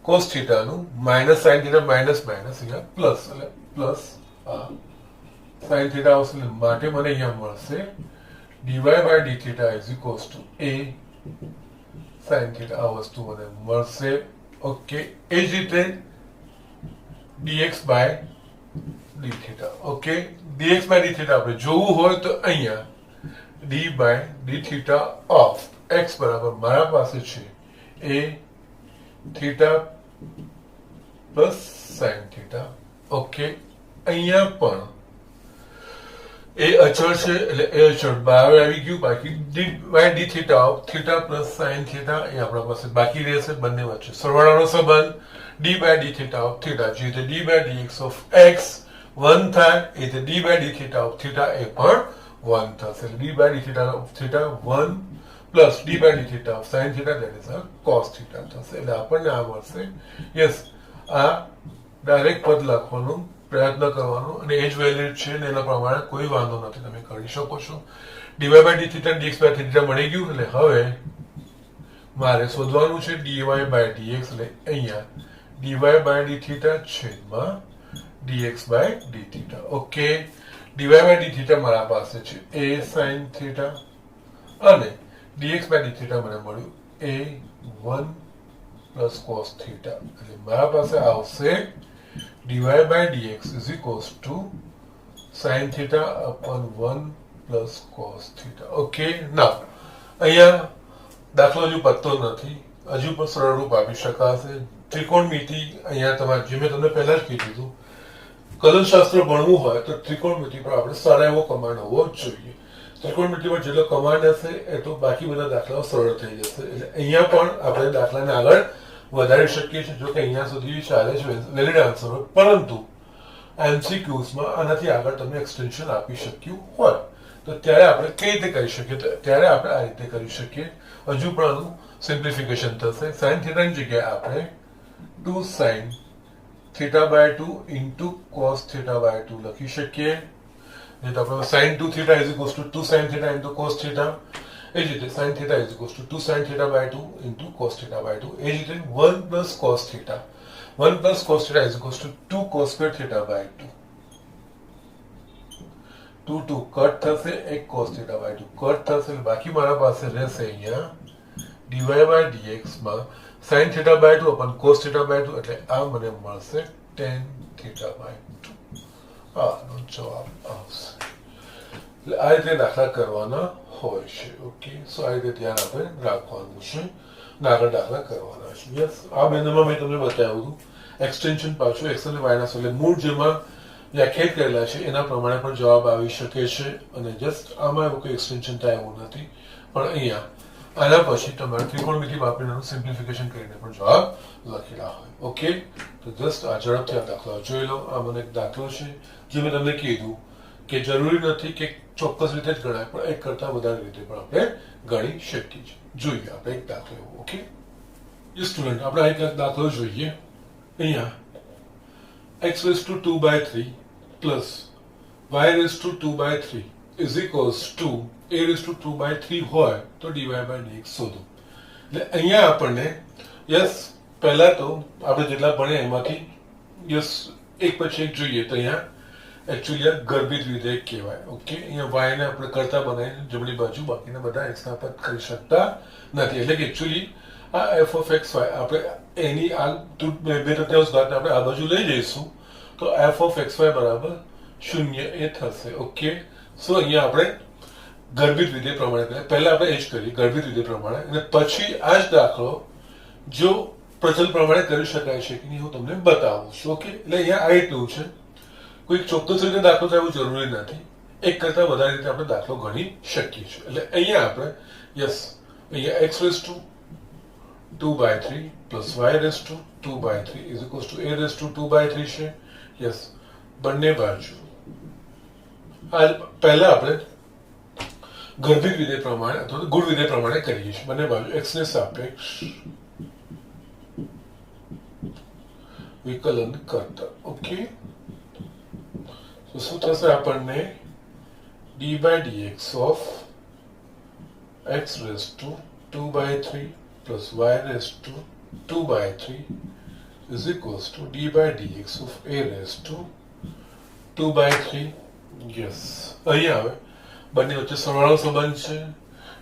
cos theta નું minus sin theta minus minus અહીંયા પ્લસ એટલે પ્લસ sin theta આવશે માટે મને અહીંયા મળશે dy by d theta is equals to a sin theta. આ વસ્તુ મને મળશે. ઓકે, એ જ રીતે dx by d theta. Okay, dx by d theta આપણે જોવું હોય તો અહીંયા d by d theta of x બરાબર મારા પાસે છે a theta plus sin theta. Okay, અહીંયા પણ એ અચળ છે એટલે એ અચળ બહાર આવી ગયું. બાકી d by d theta of theta plus sin theta એ આપણા પાસે બાકી રહેશે. બંને વચ્ચે સરવાળાનો સંબંધ d by d theta of theta જે d by dx of x 1 થાય એ d by d theta of theta એ પણ 1 થશે. D by D theta of theta 1 plus D by D theta of sine theta that is cos theta થશે. એટલે આપણને આ મળશે. Yes, આ ડાયરેક્ટ પદ લખવાનો પ્રયત્ન કરવાનો અને એ જ વેલ્યુ છે ને એના પ્રમાણે કોઈ વાંધો નથી, તમે કરી શકો છો. D Y by D theta D X by theta મળી ગયું. એટલે હવે મારે શોધવાનું છે ડીવાય બાય ડીએક્સ. એટલે અહીંયા ડીવાય બાય ડી થીટા છેદમાં D X by D theta. Okay, D Y by D theta મારા પાસે છે એ સાઇન થીટા અને ડીએક્સ બાય ડી થીટા મને મળ્યું એ 1 પ્લસ કોસ થીટા. એટલે મારા પાસે આવશે D Y by D X is equals to sine theta upon 1 plus cos theta. Okay, ના અહીંયા દાખલો હજુ પતતો નથી, હજુ પણ સરળ રૂપ આપી શકાશે. ત્રિકોણમિતિ અહીંયા તમારે જે મેં તમને પહેલા જ કીધું હતું, કલનશાસ્ત્ર ભણવું હોય તો ત્રિકોણમિતિ પર આપણે સારા એવો કમાન્ડ હોવો જ જોઈએ. ત્રિકોણમિતિમાં જેટલો કમાન્ડ હશે એ તો બાકી બધા દાખલાઓ સરળ થઈ જશે. એટલે અહીંયા પણ આપણે દાખલાને આગળ વધારી શકીએ છીએ. જો કે અહીંયા સુધી ચાલે છે વેલિડ આન્સર હોય, પરંતુ એમસીક્યુઝમાં આનાથી આગળ તમે એક્સટેન્શન આપી શક્યું હોય તો ત્યારે આપણે કઈ રીતે કરી શકીએ? ત્યારે આપણે આ રીતે કરી શકીએ. હજુ પણ આનું સિમ્પ્લિફિકેશન થશે. સાઇન થીટાની જગ્યાએ આપણે 2 sine theta by 2 into cos theta by 2 લખી શકીએ. એટલે આપણે sine 2 theta is equals to 2 sine theta into cos theta. એ જ રીતે sine theta is equals to 2 sine theta by 2 into cos theta by 2. એ જ રીતે 1 plus cos theta 1 plus cos theta is equals to 2 cos square theta by 2. 2 cut થશે, 1 cos theta by 2 cut થશે. બાકી મારા પાસે રહેશે અહીંયા ડીવાય બાય ડીએક્સ માં sine theta by 2 upon cos theta by 2. એટલે આ મને મળશે tan થીટા બાય 2. આનો જવાબ આવશે. એટલે આ રીતે દાખલા કરવાના હોય છે. ઓકે, સો આ રીતે ધ્યાન આપણે રાખવાનું છે અને આગળ દાખલા કરવાના છે. યસ, આ બેનમાં મેં તમને બતાવ્યું હતું એક્સટેન્શન પાછું એક્સ અને વાયના એટલે મૂળ જેમાં વ્યાખ્યાયિત કરેલા છે એના પ્રમાણે પણ જવાબ આવી શકે છે. અને જસ્ટ આમાં એવું કોઈ એક્સટેન્શન થાય એવું નથી, પણ અહીંયા આના પછી તમારે ત્રિકોણમિતિ વાપરીને સિમ્પ્લિફિકેશન કરીને પણ જવાબ લખેલા હોય. ઓકે, તો જસ્ટ આ ઝડપથી આ દાખલા જોઈ લો. આ મને એક દાખલો છે જે મેં તમને કીધું કે જરૂરી નથી કે ચોક્કસ રીતે જ ગણાય, પણ એક કરતા વધારે રીતે પણ આપણે ગણી શકીએ છીએ. જોઈએ આપણે એક દાખલો એવો. ઓકે સ્ટુડન્ટ, આપણે એક દાખલો જોઈએ. અહીંયા x raised to 2 by 3 plus y raised to 2 by 3 is equals to a raised to 2 by 3 હોય તો dy by dx શોધો. એટલે અહીંયા આપણને યસ પહેલા તો આપણે જેટલા ભણ્યા એમાંથી યસ એક પછી એક જોઈએ તો અહીંયા એકચ્યુઅલી આ ગર્ભિત વિધેયક કહેવાય. ઓકે, અહીંયા y ને આપણે કરતા બનાવીને જમણી બાજુ બાકીના બધા x ના પદ કરી શકતા નથી. એટલે કે એકચ્યુઅલી આ f of x y આપણે એની આ બે તૃતીયાંશ ઘાતને આપણે આ બાજુ લઈ જઈશું તો f of x y બરાબર 0 એ થશે. ઓકે, સો અહીંયા આપણે ગર્ભિત વિધેય પ્રમાણે પહેલા આપણે એ જ કરીએ ગર્ભિત વિધેય પ્રમાણે, અને પછી આ જ દાખલો જો પ્રચલ પ્રમાણે કરી શકાય છે કે નહીં હું તમને બતાવું છું. ઓકે, એટલે અહીંયા આ એટલું છે, કોઈ ચોક્કસ રીતે દાખલો થાય એવું જરૂરી નથી, એક કરતા વધારે રીતે આપણે દાખલો ગણી શકીએ છીએ. એટલે અહીંયા આપણે યસ અહીંયા x raised to 2 by 3 plus y raised to 2 by 3 is equals to a raised to 2 by 3 છે. યસ, બંને બાજુ આ પહેલા આપણે ગર્ભિત વિધેય પ્રમાણે અથવા ગુણ વિધેય પ્રમાણે કરીએ છીએ. બંને બાજુ x ને સાપેક્ષ વિકલન કરતા. ઓકે, તો શું થશે આપણને d by dx of x raised to 2 by 3 plus y raised to 2 by 3 is equals to d by dx of a raised to 2 by 3. Yes, અહીંયા આવે બંને વચ્ચે સરવાળો સંબંધ છે.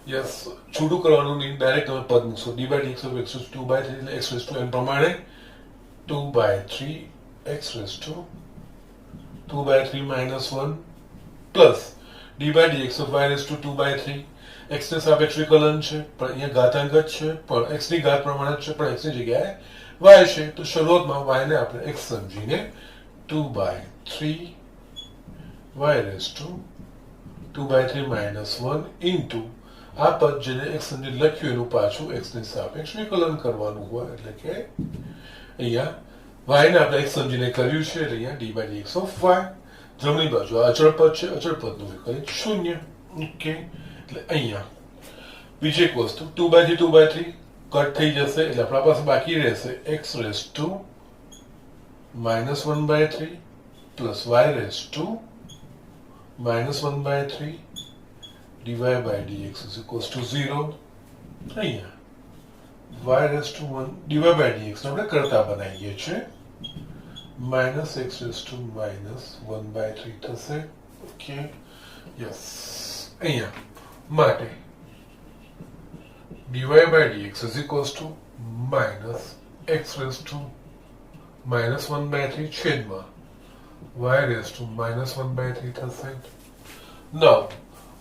યસ, છૂટું કરવાનું નહીં, ડાયરેક્ટ તમે પદ મૂકશો d by dx of x raised to 2 by 3 એટલે x raised to n પ્રમાણે 2 by 3 x raised to 2 by 3 minus 1 plus d by dx of y raised to 2 by 3 x ને સાપેક્ષ વિકલન છે પણ અહીંયા ઘાતાંક જ છે, પણ x ની ઘાત પ્રમાણે છે, પણ x ની જગ્યાએ y છે. તો શરૂઆતમાં y ને આપણે x સમજીને 2 by 3 y raised to 2 by 3 minus 1 into આ પદ જેને x સમજી લખ્યું એનું પાછું x ની સાપેક્ષ વિકલન કરવાનું હોય. એટલે કે અહીંયા y ને આપણે x સમજીને કર્યું છે એટલે અહીંયા d by dx of y. જમણી બાજુ અચળ પદ છે, અચળ પદનું વિકલન 0. ઓકે, એટલે અહીંયા બીજી એક વસ્તુ 2/3 2/3 કટ થઈ જશે એટલે આપણા પાસે બાકી રહેશે x raise to -1/3 plus y raise to -1/3 dy by dx is equals to 0. અહીંયા y raise to 1 dy by dx આપણે કરતા બનાવીએ છીએ -x રેસ ટુ -1/3 થશે. Okay, yes. અહીંયા માટે dy by dx is equals to -x raised to -1/3 છેદમાં y raised to -1/3 થશે. Now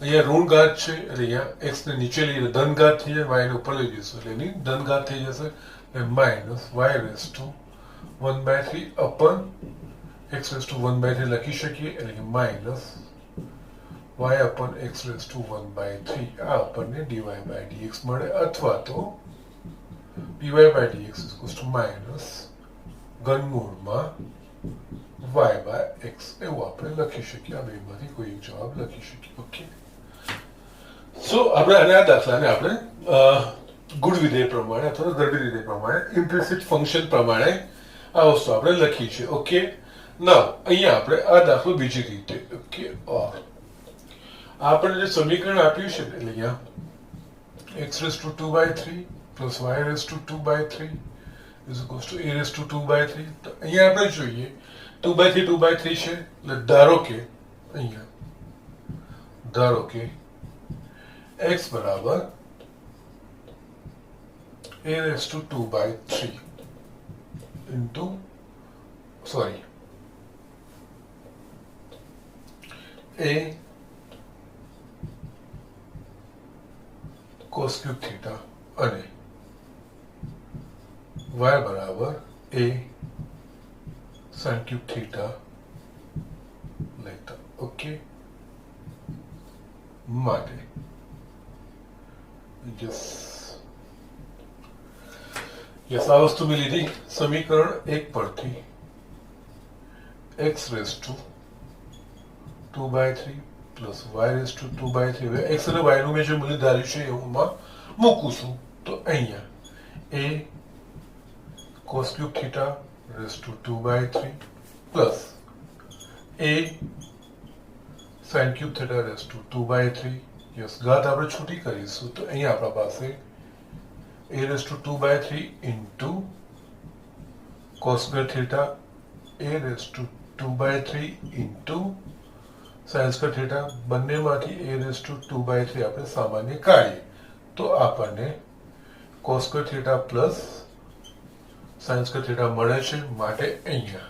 અહીંયા ઋણ ઘાત છે એટલે અહીંયા x ને નીચે લઈએ ધન ઘાત થઈ જાય, y ને ઉપર લઈ જઈશું એટલે એની ધન ઘાત થઈ જશે એટલે -y raised to 1/3 upon x raised to 1/3 લખી શકીએ એટલે કે -y upon x raised to 1/3 આ આપણને dy by dx મળે અથવા તો dy by dx is equals to minus ઘનમૂળમાં y by x એવું આપણે લખી શકીએ. આ બેમાંથી કોઈ એક જવાબ લખી શકીએ. ઓકે, સો આપણે અને આ દાખલાને આપણે ગુણ વિધેય પ્રમાણે અથવા ગર્ભી વિધેય પ્રમાણે ઇમ્પ્લિસિટ ફંક્શન પ્રમાણે આ વસ્તુ આપણે લખી છે. ઓકે, નાઉ અહીંયા આપણે આ દાખલો બીજી રીતે ઓકે ઓર આપણે જે સમીકરણ આપ્યું છે એટલે અહીંયા x raised to 2/3 plus y raised to 2/3 is equals to a raised to 2/3. તો અહીંયા આપણે જોઈએ 2/3 2/3 છે એટલે ધારો કે x બરાબર a raised to 2/3 into a cos cube theta અને y બરાબર a sin cube theta લેતા. ઓકે, માટે યસ આ વસ્તુ મેં લીધી સમીકરણ 1 પરથી x raised to 2/3 plus y raised to 2/3 હવે x અને y નું મેં જે મૂલ્ય ધાર્યું છે એમાં મૂકું છું તો અહીંયા a cos cube theta raised to 2/3 plus a sin cube theta raised to 2/3. Yes, ઘાત આપણે છૂટી કરીશું તો અહીંયા આપણા પાસે a raised to 2/3 into cos square theta a raised to 2/3 into sin square theta બંનેમાંથી a raised to 2/3 આપણે સામાન્ય કાઢીએ તો આપણને cos square theta plus sin square theta મળે છે. માટે અહીંયા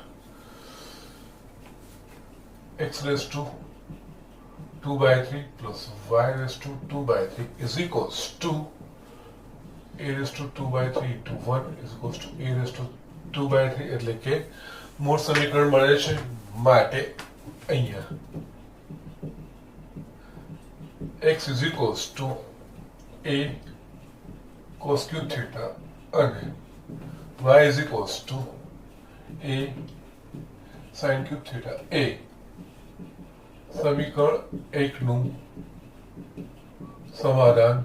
x raised to 2/3 plus y raised to 2/3 is equals to a raised to 2/3 into 1 is equals to a raised to 2/3 એટલે કે મૂળ સમીકરણ મળે છે. માટે અહીંયા x is equals to a cos cube theta અને y is equals to a sin cube theta a સમીકરણ 1 નું સમાધાન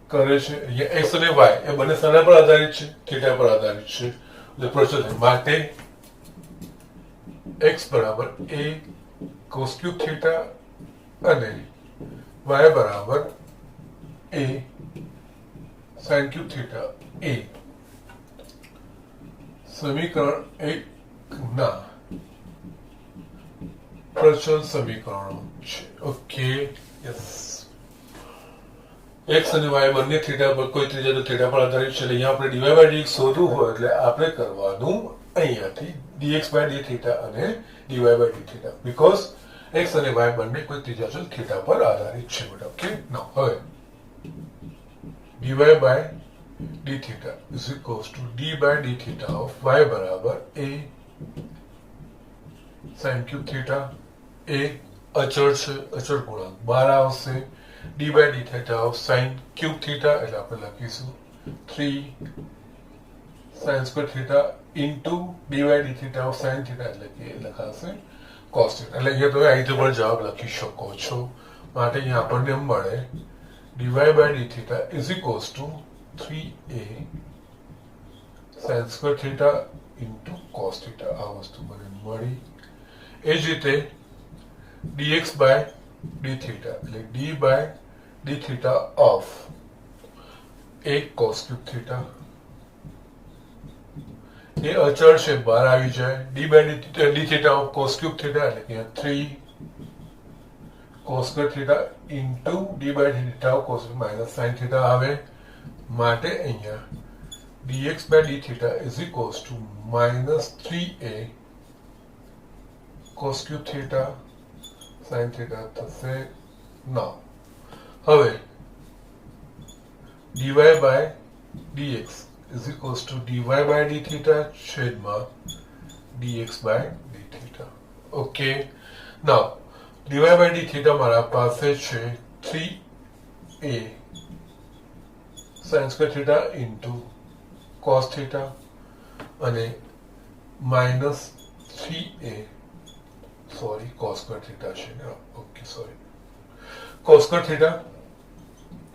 કરે છે. અહીંયા x અને y એ બંને શાના પર આધારિત છે? થીટા પર આધારિત છે. એટલે પ્રશ્ન માટે x બરાબર a cos cube theta અને y બરાબર a sin cube theta a સમીકરણ 1 ના પ્રચલ સમીકરણો છે. ઓકે, યસ, x અને y બંને થીટા પર કોઈ ત્રીજા તો થીટા પર આધારિત છે એટલે અહીંયા આપણે dy by dx શોધવું હોય એટલે આપણે કરવાનું અહીંયાથી dx by d theta અને dy by d theta because x અને y બંને કોઈ ત્રીજા ચલ થીટા પર આધારિત છે બેટા. ઓકે, નાઉ હવે dy by d theta is equals to d by d theta of y બરાબર a sin cube theta a અચળ છે, અચળ ગુણાંક 12 આવશે. d by d theta of sin cube theta એટલે આપણે લખીશું 3 sin square theta into d by d theta of sin theta એટલે કે લખાશે cos theta એટલે અહીંયા તમે આ રીતે પણ જવાબ લખી શકો છો માટે અહીંયા આપણને મળે dy by d theta is equals to 3a sin square theta into cos theta આ વસ્તુ મને મળી એ જ રીતે dx by d theta એટલે d by d theta of a cos cube theta ये अचल से बाहर आ जाए d by d theta of cos cube theta એટલે કે 3 cos square theta into d by d theta of cos minus sin theta આવે માટે અહીંયા dx by d theta is equals to minus 3a cos cube theta sin theta થશે now હવે dy by dx is equals to dy by d theta છેદમાં dx by d theta. Okay. Now, dy by d theta મારા પાસે છે 3a sin square theta into cos theta અને minus 3a cos square theta છે ને okay sorry cos square theta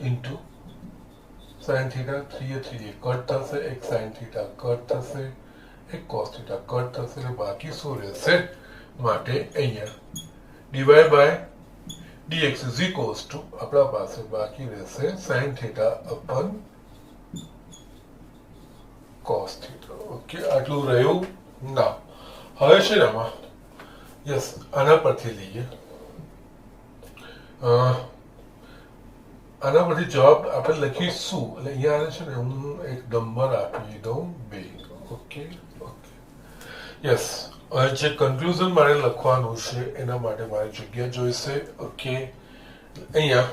into sin theta 3a 3a cut થશે એક sin theta cut થશે એક cos theta કટ થશે એટલે બાકી શું રહેશે માટે અહીંયા dy by dx is equals to આપણા પાસે બાકી રહેશે sin theta upon cos theta okay આટલું રહ્યું ના હવે છે ને આમાં યસ આના પરથી લઈએ આના પરથી જવાબ આપણે લખીશું એટલે અહીંયા છે ને હું એક નંબર આપી દઉં 2 ઓકે ઓકે યસ જે કન્ક્લુઝન મારે લખવાનું છે એના માટે મારે જગ્યા જોઈશે ઓકે અહીંયા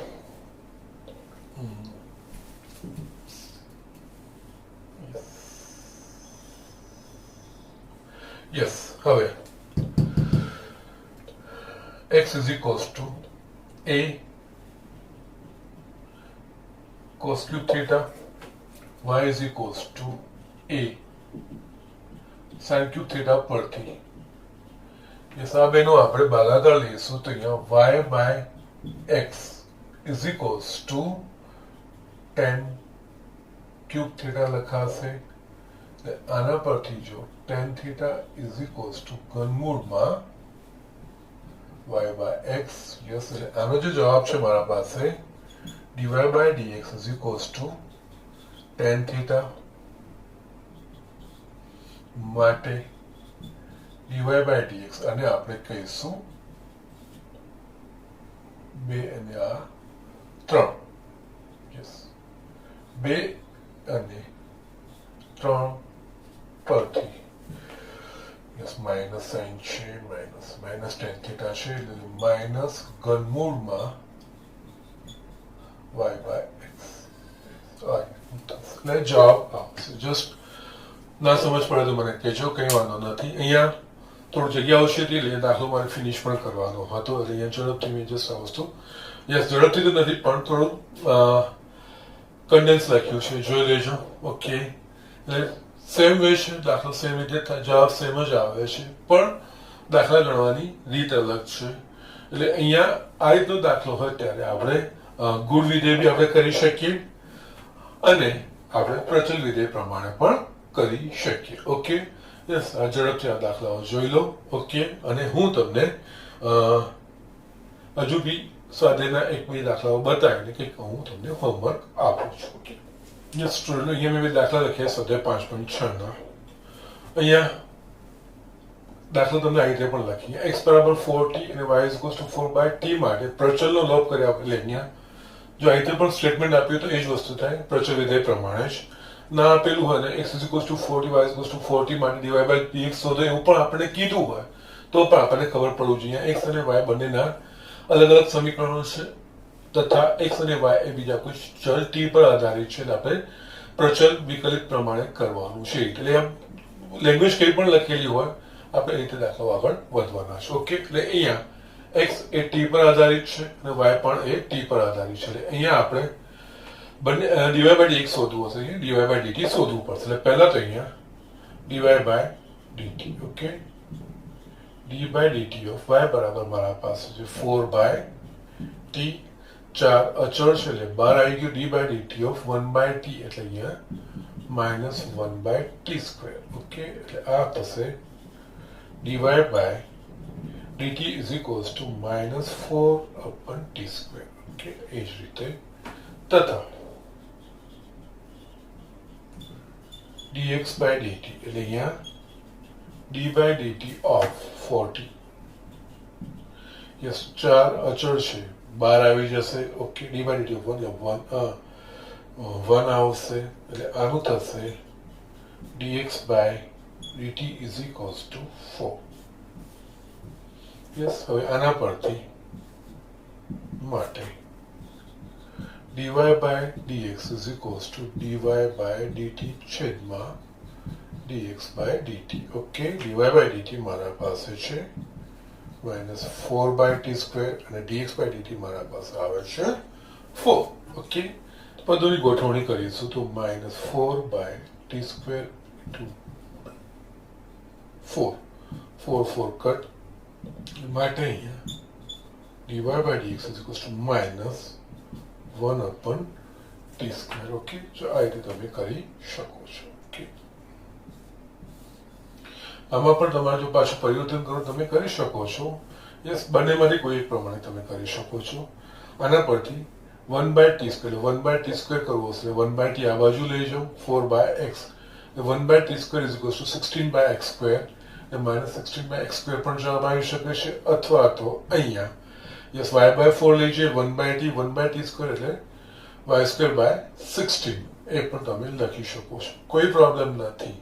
યસ હવે x is equals to a cos cube theta y is equals to a sin cube theta પરથી હિસાબેનો આપણે ભાગાકાર લઈશું તો અહીંયા y by x is equals to tan cube theta લખાશે આના પરથી જો tan theta is equals to ઘનમૂળમાં y by x yes આનો જે જવાબ છે મારા પાસે dy by dx is equals to tan theta માટે dy by dx અને આપણે કહીશું 2 અને આ 3 yes 2 અને 3 પરથી yes minus sin છે minus tan theta છે એટલે minus ઘનમૂળમાં y by x એટલે જવાબ આવશે જસ્ટ ના સમજ પડે તો મને કહેજો કંઈ વાંધો નથી અહીંયા થોડું જગ્યા આવશે એટલે દાખલો મારે ફિનિશ પણ કરવાનો હતો એટલે અહીંયા ઝડપથી મેં જસ્ટ આ વસ્તુ યસ ઝડપથી તો નથી પણ થોડું કન્ડેન્સ લખ્યું છે જોઈ લેજો ઓકે એટલે સેમ વે છે દાખલો સેમ રીતે જવાબ સેમ જ આવે છે પણ દાખલા ગણવાની રીત અલગ છે એટલે અહીંયા આ રીતનો દાખલો હોય ત્યારે આપણે ગુણ વિધેય બી આપણે કરી શકીએ અને આપણે પ્રચલ વિધેય પ્રમાણે પણ કરી શકીએ ઓકે યસ આ ઝડપથી આ દાખલાઓ જોઈ લો ઓકે અને હું તમને હજુ બી સ્વાધ્યાયના એક બે દાખલાઓ બતાવીને કંઈક હું તમને હોમવર્ક આપું છું ઓકે યસ સ્ટુડન્ટ અહીંયા મેં દાખલા લખ્યા સ્વાધ્યાય 5.6 ના અહીંયા દાખલો તમને આ રીતે પણ લખીએ x બરાબર 4t અને y is equals to 4/t માટે પ્રચલનો લોપ કર્યા એટલે અહીંયા જો આ રીતે પણ સ્ટેટમેન્ટ આપ્યું તો એ જ વસ્તુ થાય પ્રચલ વિધેય પ્રમાણે જ ના આપેલું હોય ને x is equals to 40 y is equals to 40 માટે dy by dx શોધો એવું પણ આપણે કીધું હોય તો પણ આપણને ખબર પડવું જોઈએ x અને y બંનેના અલગ અલગ સમીકરણો છે તથા x અને y એ બીજા કોઈ ચલ t પર આધારિત છે એટલે આપણે પ્રચલ વિકલિત પ્રમાણે કરવાનું છે એટલે આમ લેંગ્વેજ કઈ પણ લખેલી હોય આપણે એ રીતે દાખલો આગળ વધવાના છે ઓકે એટલે અહીંયા x એ t પર આધારિત છે અને y પણ એ t પર આધારિત છે એટલે અહીંયા આપણે બંને dy by dx શોધવું હશે dy by dt શોધવું પડશે એટલે પહેલા તો અહીંયા dy by dt okay D by dt of y बराबर મારા પાસે છે 4 બાય t 4 અચળ છે એટલે બહાર આવી ગયું D by dt of 1 by t એટલે અહીંયા -1 બાય t સ્ક્વેર ઓકે એટલે આ થશે dy by dt is equals to -4 upon t square okay એ જ રીતે તથા dx by dt એટલે અહીંયા d by dt of 40 yes 4 અચળ છે બહાર આવી જશે okay d by dt of 1 આવશે એટલે આનું થશે dx by dt is equals to 4 yes હવે આના પરથી માટે dy by dx is equals to dy by dt છેદમાં dx by dt okay dy by dt મારા પાસે છે -4 by t square અને dx by dt મારા પાસે આવે છે 4 ઓકે પદોની ગોઠવણી કરીશું તો -4 by t square into 4 4 cut માટે અહીંયા dy by dx is equals to -1 upon t square okay જો આ રીતે તમે કરી શકો છો ઓકે આમાં પણ તમારે જો પાછું પરિવર્તન કરો તમે કરી શકો છો યસ બંનેમાંથી કોઈ એક પ્રમાણે તમે કરી શકો છો આના પરથી 1 by t square 1 by t square કરવો હશે 1 by t આ બાજુ લઈ જાઓ 4 by x 1 by t square is equals to 16 by x square અને -16 by x square પણ જવાબ આવી શકે છે અથવા તો અહીંયા યસ y by 4 લઈ જઈએ 1 by t square એટલે y square by 16 એ પણ તમે લખી શકો છો કોઈ પ્રોબ્લેમ નથી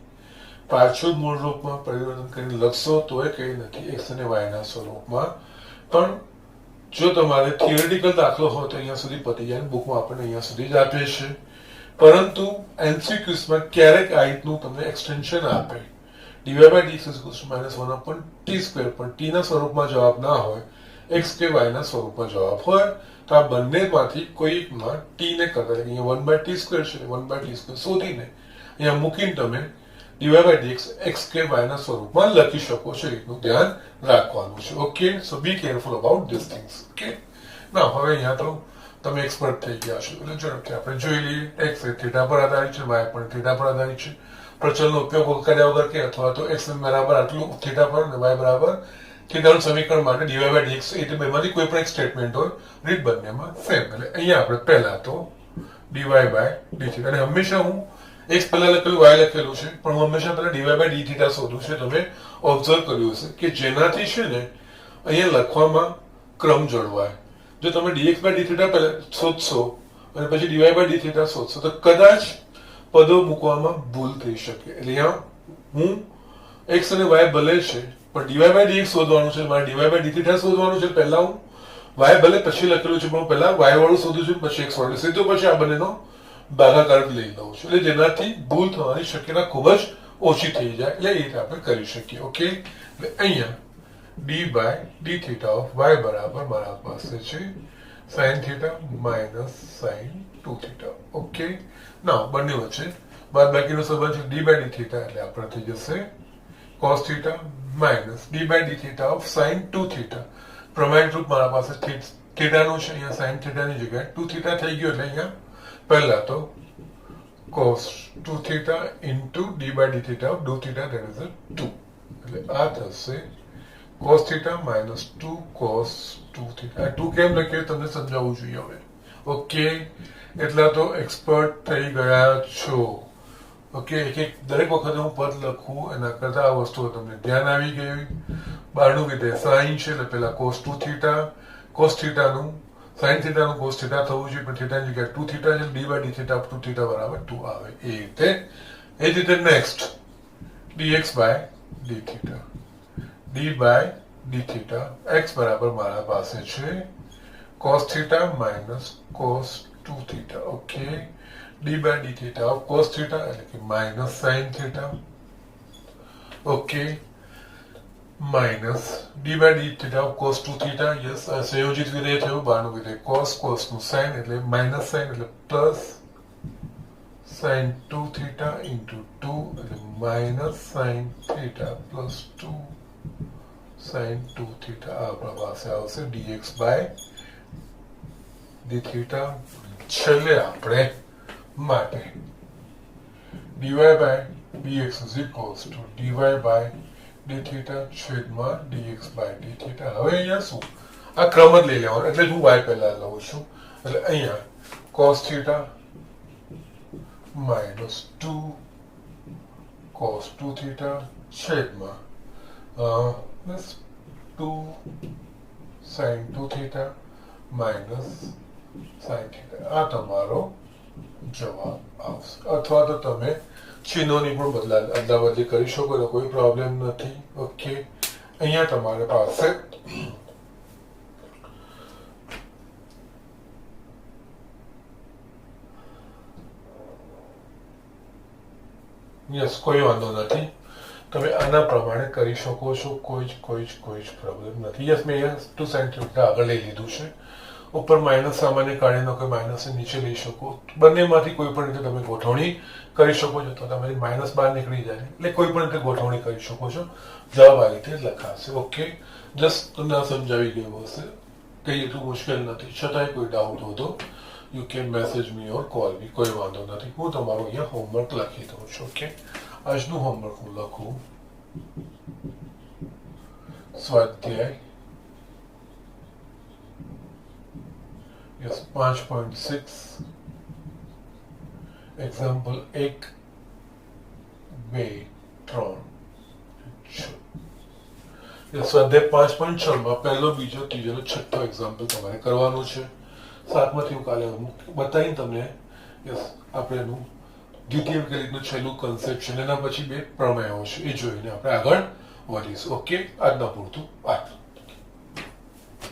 પાછું મૂળ રૂપમાં પરિવર્તન કરીને લખશો તો એ કંઈ નથી x અને y ના સ્વરૂપમાં પણ જો તમારે થિયરિટિકલ દાખલો હોય તો અહીંયા સુધી પતી જાય બુકમાં આપણને અહીંયા સુધી જ આપે છે પરંતુ એમસીક્યુઝમાં ક્યારેક આ રીતનું તમને એક્સટેન્શન આપે dy by dx is equals to -1 upon t square પણ t ના સ્વરૂપમાં જવાબ ના હોય x કે y ના સ્વરૂપમાં જવાબ હોય તો આ બંનેમાંથી કોઈ એકમાં t ને કરતા અહીંયા 1 by t square છે 1 by t square શોધીને અહીંયા મૂકીને તમે dy by dx x કે y ના સ્વરૂપમાં લખી શકો છો એટલું ધ્યાન રાખવાનું છે okay so be careful about this things okay ના હવે અહીંયા તો તમે એક્સપર્ટ થઈ ગયા છો એટલે ઝડપથી આપણે જોઈ લઈએ x એ થીટા પર આધારિત છે y પણ થીટા પર આધારિત છે પ્રચલનો ઉપયોગ કર્યા વગર કે અથવા તો x બરાબર આટલું થીટા પર અને y બરાબર થીટાનું સમીકરણ માટે dy by dx એ બેમાંથી કોઈ પણ એક સ્ટેટમેન્ટ હોય રીત બંનેમાં સેમ એટલે અહીંયા આપણે પહેલા તો dy by dθ અને હંમેશા હું x પહેલા લખેલું y લખેલું છે પણ હું હંમેશા પહેલા dy by dθ શોધું છે તમે ઓબ્ઝર્વ કર્યું હશે કે જેનાથી છે ને અહીંયા લખવામાં ક્રમ જળવાય જો તમે dx by dθ પહેલા શોધશો અને પછી dy by dθ શોધશો તો કદાચ પદો મૂકવામાં ભૂલ થઈ શકે એટલે અહીંયા હું x અને y ભલે છે પણ dy by dx શોધવાનું છે મારે dy by dθ શોધવાનું છે પહેલા હું y ભલે પછી લખેલું છે પણ પહેલા y વાળું શોધું છું પછી x વાળું સીધું પછી આ બંનેનો ભાગાકાર લઈ લઉં છું એટલે જેનાથી ભૂલ થવાની શક્યતા ખૂબ જ ઓછી થઈ જાય એટલે એ રીતે આપણે કરી શકીએ ઓકે એટલે અહીંયા d by dθ of y બરાબર મારા પાસે છે sin θ minus sin 2θ ઓકે ના બંને વચ્ચે બાદબાકીનો સંબંધ છે d by dθ એટલે આપણે થઈ જશે cos θ minus d by dθ of sin 2θ પ્રમાણિત રૂપ મારા પાસે થીટાનું છે અહીંયા sin θ ની જગ્યાએ 2θ થઈ ગયો એટલે અહીંયા પહેલા તો cos 2θ into d by dθ of 2θ that is a 2 એટલે આ થશે cos θ minus 2 cos 2θ આ 2 કેમ લખ્યું તમને સમજાવવું જોઈએ હવે ઓકે એટલા તો એક્સપર્ટ થઈ ગયા છો ઓકે એક દરેક વખતે હું પદ લખું એના કરતા આ વસ્તુઓ તમને ધ્યાન આવી ગયું બારનું વિધેય sin છે એટલે પહેલા cos 2θ cos θ નું sin θ નું cos θ થવું જોઈએ પણ θ ની જગ્યાએ 2θ છે d by dθ of 2θ બરાબર 2 આવે એ રીતે next dx by dθ d by dθ x બરાબર મારા પાસે છે cos θ minus cos 2θ okay d by dθ of cos θ એટલે કે minus sin θ okay minus d by dθ of cos 2θ yes સંયોજિત વિધેય થયું બારનું વિધેય cos નું sin એટલે minus sin એટલે plus sin 2θ into 2 એટલે minus sin θ plus 2 sin 2 theta આપણા પાસે આવશે dx બાય d થીટા. છેલ્લે આપણે માટે dy by dx is equals to dy by d theta છેદમાં dx બાય d થીટા. હવે અહીંયા શું આ ક્રમ જ લઈ લેવાનો એટલે હું y પહેલા લઉં છું એટલે અહીંયા cos theta minus 2 cos 2 theta છેદમાં 2 sin 2 theta minus sin theta. આ તમારો જવાબ આવશે. અથવા તો તમે ચિહ્નોની પણ અદલાબદલી કરી શકો તો કોઈ પ્રોબ્લેમ નથી. ઓકે, અહીંયા તમારે પાસે યસ કોઈ વાંધો નથી. તમે આના પ્રમાણે કરી શકો છો. કોઈ જ પ્રોબ્લેમ નથી. યસ મેં અહીંયા 2 sin થીટા આગળ લઈ લીધું છે. ઉપર માઇનસ સામાન્ય કાઢીને કે માઇનસ નીચે લઈ શકો. બંનેમાંથી કોઈ પણ રીતે તમે ગોઠવણી કરી શકો છો. તો તમારી માઇનસ બહાર નીકળી જાય એટલે કોઈ પણ રીતે ગોઠવણી કરી શકો છો. જવાબ આ રીતે લખાશે. ઓકે, જસ્ટ તમને સમજાવી ગયું હશે. કંઈ એટલું મુશ્કેલ નથી. છતાંય કોઈ ડાઉટ હોય તો you can message me or call મી. કોઈ વાંધો નથી. હું તમારું અહીંયા હોમવર્ક લખી દઉં છું. ઓકે, આજનું હોમવર્ક હું લખું. સ્વાધ્યાય યસ 5.6 એક્ઝામ્પલ 1 2 3 6. સ્વાધ્યાય 5.6 માં પહેલો બીજો ત્રીજો અને છઠ્ઠો એક્ઝામ્પલ તમારે કરવાનું છે. સાતમાંથી હું કાલે બતાવીને તમને યસ આપણે એનું દ્વિતીય વિકલિતનું છેલ્લું કન્સેપ્શન એના પછી બે પ્રમેયો છે એ જોઈને આપણે આગળ વધીશું. ઓકે, આજના પૂરતું વાત.